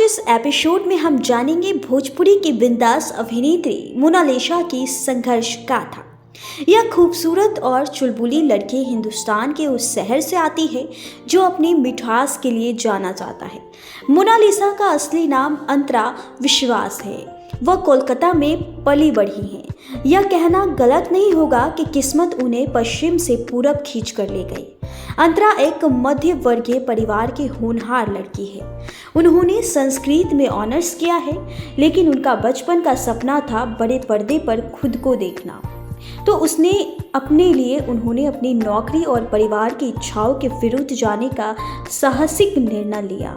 इस एपिसोड में हम जानेंगे भोजपुरी की बिंदास अभिनेत्री मोनालिसा की संघर्ष गाथा। यह खूबसूरत और चुलबुली लड़की हिंदुस्तान के उस शहर से आती है जो अपनी मिठास के लिए जाना जाता है। मोनालिसा का असली नाम अंतरा विश्वास है। वह कोलकाता में पली बढ़ी हैं। यह कहना गलत नहीं होगा कि किस्मत उन्हें पश्चिम से पूरब खींच कर ले गई। अंतरा एक मध्य वर्गीय परिवार की होनहार लड़की है। उन्होंने संस्कृत में ऑनर्स किया है, लेकिन उनका बचपन का सपना था बड़े पर्दे पर खुद को देखना। तो उन्होंने अपनी नौकरी और परिवार की इच्छाओं के विरुद्ध जाने का साहसिक निर्णय लिया।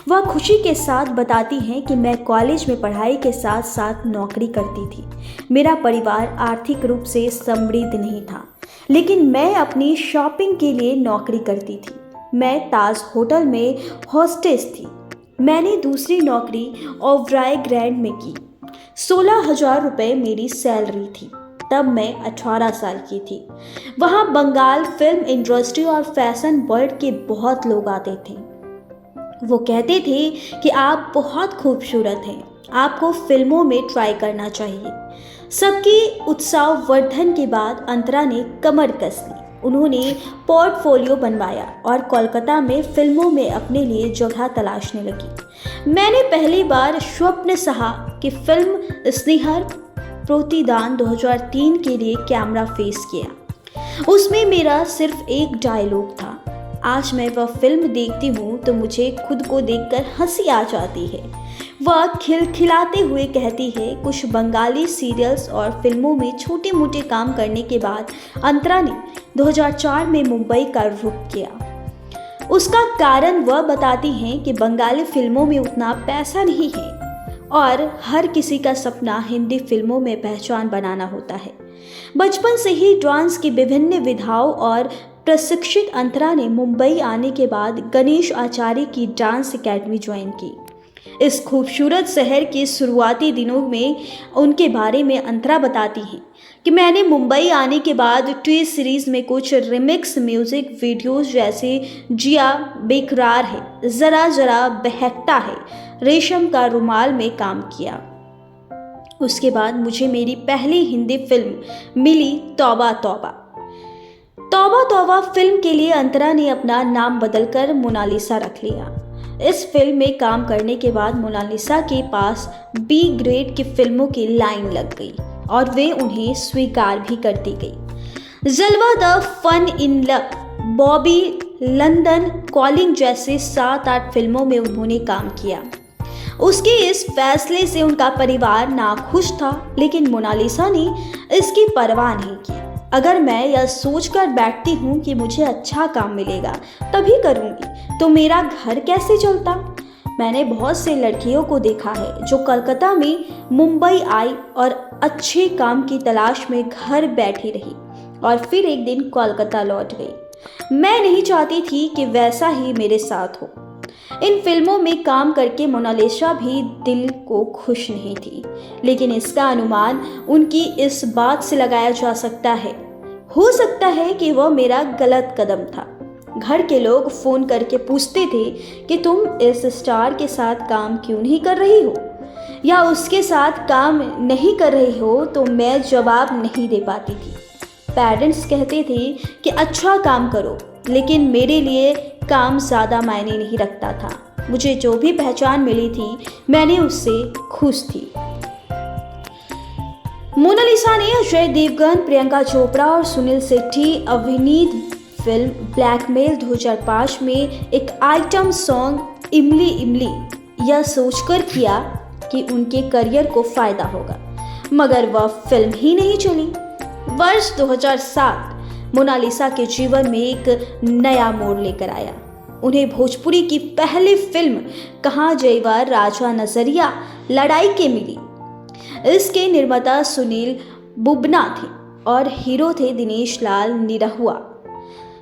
वह खुशी के साथ बताती हैं कि मैं कॉलेज में पढ़ाई के साथ साथ नौकरी करती थी। मेरा परिवार आर्थिक रूप से समृद्ध नहीं था, लेकिन मैं अपनी शॉपिंग के लिए नौकरी करती थी। मैं ताज होटल में हॉस्टेस थी। मैंने दूसरी नौकरी ओबराय ग्रैंड में की। 16,000 रुपये मेरी सैलरी थी। तब मैं 18 साल की थी। वहाँ बंगाल फिल्म इंडस्ट्री और फैशन वर्ल्ड के बहुत लोग आते थे। वो कहते थे कि आप बहुत खूबसूरत हैं, आपको फिल्मों में ट्राई करना चाहिए। सबकी उत्साहवर्धन के बाद अंतरा ने कमर कस ली। उन्होंने पोर्टफोलियो बनवाया और कोलकाता में फिल्मों में अपने लिए जगह तलाशने लगी। मैंने पहली बार स्वप्न सहा की फिल्म स्नेहर प्रतिदान 2003 के लिए कैमरा फेस किया। उसमें मेरा सिर्फ एक डायलॉग था। आज मैं वह फिल्म देखती हूँ तो मुझे खुद को देखकर हंसी आ जाती है। वह खिलखिलाते हुए कहती है। कुछ बंगाली सीरियल्स और फिल्मों में छोटे मोटे काम करने के बाद अंतरा ने 2004 में मुंबई का रुख किया। उसका कारण वह बताती हैं कि बंगाली फिल्मों में उतना पैसा नहीं है और हर किसी का सपना हिंदी फिल्मों में पहचान बनाना होता है। बचपन से ही डांस की विभिन्न विधाओं और प्रशिक्षित अंतरा ने मुंबई आने के बाद गणेश आचार्य की डांस एकेडमी ज्वाइन की। इस खूबसूरत शहर के शुरुआती दिनों में उनके बारे में अंतरा बताती हैं कि मैंने मुंबई आने के बाद टी सीरीज में कुछ रिमिक्स म्यूजिक वीडियोस जैसे जिया बेकरार है, जरा जरा बहकता है, रेशम का रुमाल में काम किया। उसके बाद मुझे मेरी पहली हिंदी फिल्म मिली तौबा तौबा। तौबा तौबा फिल्म के लिए अंतरा ने अपना नाम बदलकर मोनालिसा रख लिया। इस फिल्म में काम करने के बाद मोनालिसा के पास बी ग्रेड की फिल्मों की लाइन लग गई और वे उन्हें स्वीकार भी करती गई। Jalwa the fun in love, Bobby, London calling जैसे 7-8 फिल्मों में उन्होंने काम किया। उसके इस फैसले से उनका परिवार नाखुश था, लेकिन मोनालिसा ने इसकी परवाह नहीं की। अगर मैं यह सोचकर बैठती हूँ कि मुझे अच्छा काम मिलेगा तभी करूँगी, तो मेरा घर कैसे चलता। मैंने बहुत से लड़कियों को देखा है जो कलकत्ता में मुंबई आई और अच्छे काम की तलाश में घर बैठी रही और फिर एक दिन कोलकाता लौट गई। मैं नहीं चाहती थी कि वैसा ही मेरे साथ हो। इन फिल्मों में काम करके मोनालिसा भी दिल को खुश नहीं थी, लेकिन इसका अनुमान उनकी इस बात से लगाया जा सकता है। हो सकता है कि वह मेरा गलत कदम था। घर के लोग फोन करके पूछते थे कि तुम इस स्टार के साथ काम क्यों नहीं कर रही हो या उसके साथ काम नहीं कर रही हो, तो मैं जवाब नहीं दे पाती थी। पेरेंट्स कहते थे कि अच्छा काम करो, लेकिन मेरे लिए काम ज़्यादा मायने नहीं रखता था। मुझे जो भी पहचान मिली थी मैंने उससे खुश थी। मोनालिसा ने अजय देवगन, प्रियंका चोपड़ा और सुनील शेट्टी अभिनीत फिल्म ब्लैकमेल 2005 में एक आइटम सॉन्ग इमली इमली यह सोचकर किया कि उनके करियर को फायदा होगा, मगर वह फिल्म ही नहीं चली। वर्ष 2007 मोनालिसा के जीवन में एक नया मोड़ लेकर आया। उन्हें भोजपुरी की पहली फिल्म कहाँ जयवा राजा नजरिया लड़ाई के मिली। इसके निर्माता सुनील बुबना थे और हीरो थे दिनेश लाल निरहुआ।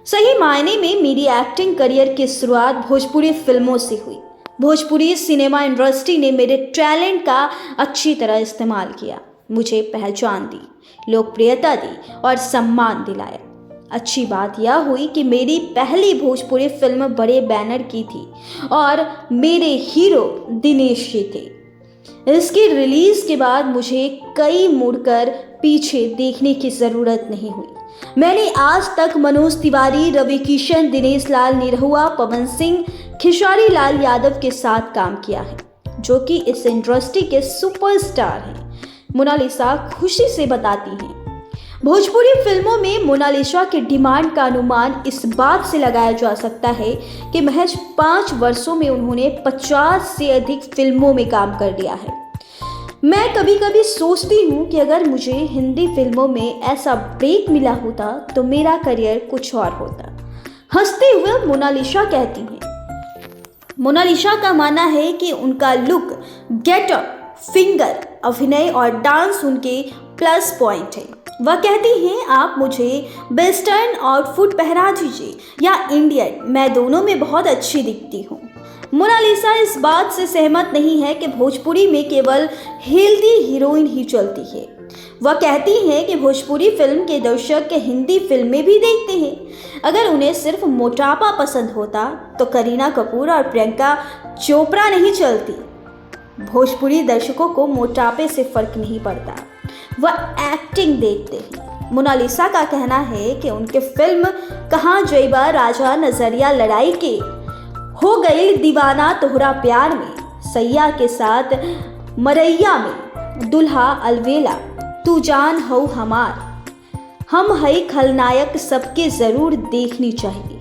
सही मायने में मेरी एक्टिंग करियर की शुरुआत भोजपुरी फिल्मों से हुई। भोजपुरी सिनेमा इंडस्ट्री ने मेरे टैलेंट का अच्छी तरह इस्तेमाल किया, मुझे पहचान दी, लोकप्रियता दी और सम्मान दिलाया। अच्छी बात यह हुई कि मेरी पहली भोजपुरी फिल्म बड़े बैनर की थी और मेरे हीरो दिनेश जी थे। इसकी रिलीज के बाद मुझे कई मुड़कर पीछे देखने की ज़रूरत नहीं हुई। मैंने आज तक मनोज तिवारी, रवि किशन, दिनेश लाल निरहुआ, पवन सिंह, खेसारी लाल यादव के साथ काम किया है, जो कि इस इंडस्ट्री के सुपरस्टार हैं। मोनालिसा खुशी से बताती हैं, भोजपुरी फिल्मों में मोनालिसा की डिमांड का अनुमान इस बात से लगाया जा सकता है कि महज 5 वर्षों में उन्होंने 50 से अधिक फिल्मों में काम कर लिया है। मैं कभी कभी सोचती हूँ कि अगर मुझे हिंदी फिल्मों में ऐसा ब्रेक मिला होता तो मेरा करियर कुछ और होता। हंसते हुए मोनालिसा कहती हैं। मोनालिसा का मानना है कि उनका लुक, गेटअप, फिंगर, अभिनय और डांस उनके प्लस पॉइंट है। वह कहती हैं, आप मुझे वेस्टर्न आउटफिट पहना दीजिए या इंडियन, मैं दोनों में बहुत अच्छी दिखती हूँ। मोनालिसा इस बात से सहमत नहीं है कि भोजपुरी में केवल हेल्दी हीरोइन ही चलती है। वह कहती हैं कि भोजपुरी फिल्म के दर्शक हिंदी फिल्में भी देखते हैं। अगर उन्हें सिर्फ मोटापा पसंद होता तो करीना कपूर और प्रियंका चोपड़ा नहीं चलती। भोजपुरी दर्शकों को मोटापे से फर्क नहीं पड़ता, वह एक्टिंग देखते हैं। मोनालिसा का कहना है कि उनके फिल्म कहाँ जइबा राजा, नजरिया, लड़ाई के, हो गई दीवाना तोहरा प्यार में, सैया के साथ, मरैया में, दुल्हा अलवेला, तू जान हो हमार, हम है खलनायक, सबके ज़रूर देखनी चाहिए।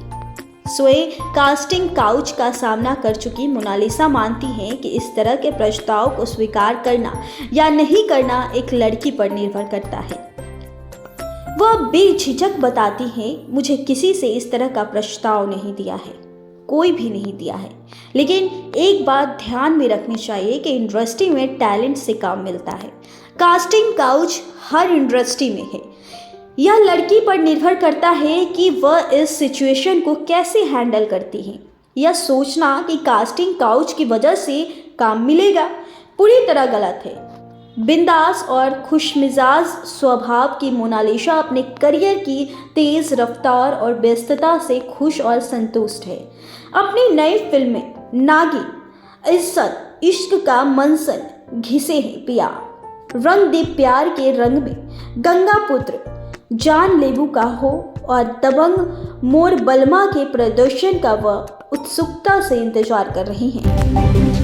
स्वयं कास्टिंग काउच का सामना कर चुकी मोनालिसा मानती हैं कि इस तरह के प्रस्ताव को स्वीकार करना या नहीं करना एक लड़की पर निर्भर करता है। वह बेझिझक बताती हैं, मुझे किसी से इस तरह का प्रस्ताव नहीं दिया है, कोई भी नहीं दिया है। लेकिन एक बात ध्यान में रखनी चाहिए कि इंडस्ट्री में टैलेंट से काम मिलता है। कास्टिंग काउच हर इंडस्ट्री में है। यह लड़की पर निर्भर करता है कि वह इस सिचुएशन को कैसे हैंडल करती है। यह सोचना कि कास्टिंग काउच की वजह से काम मिलेगा पूरी तरह गलत है। बिंदास और खुशमिजाज स्वभाव की मोनालिसा अपने करियर की तेज रफ्तार और व्यस्तता से खुश और संतुष्ट है। अपनी नई फिल्में नागी, इज्जत, इश्क का मंसन, घिसे हैं पिया, रंग दे प्यार के रंग में, गंगा पुत्र, जान लेबू का हो और दबंग मोर बलमा के प्रदर्शन का वह उत्सुकता से इंतजार कर रही हैं।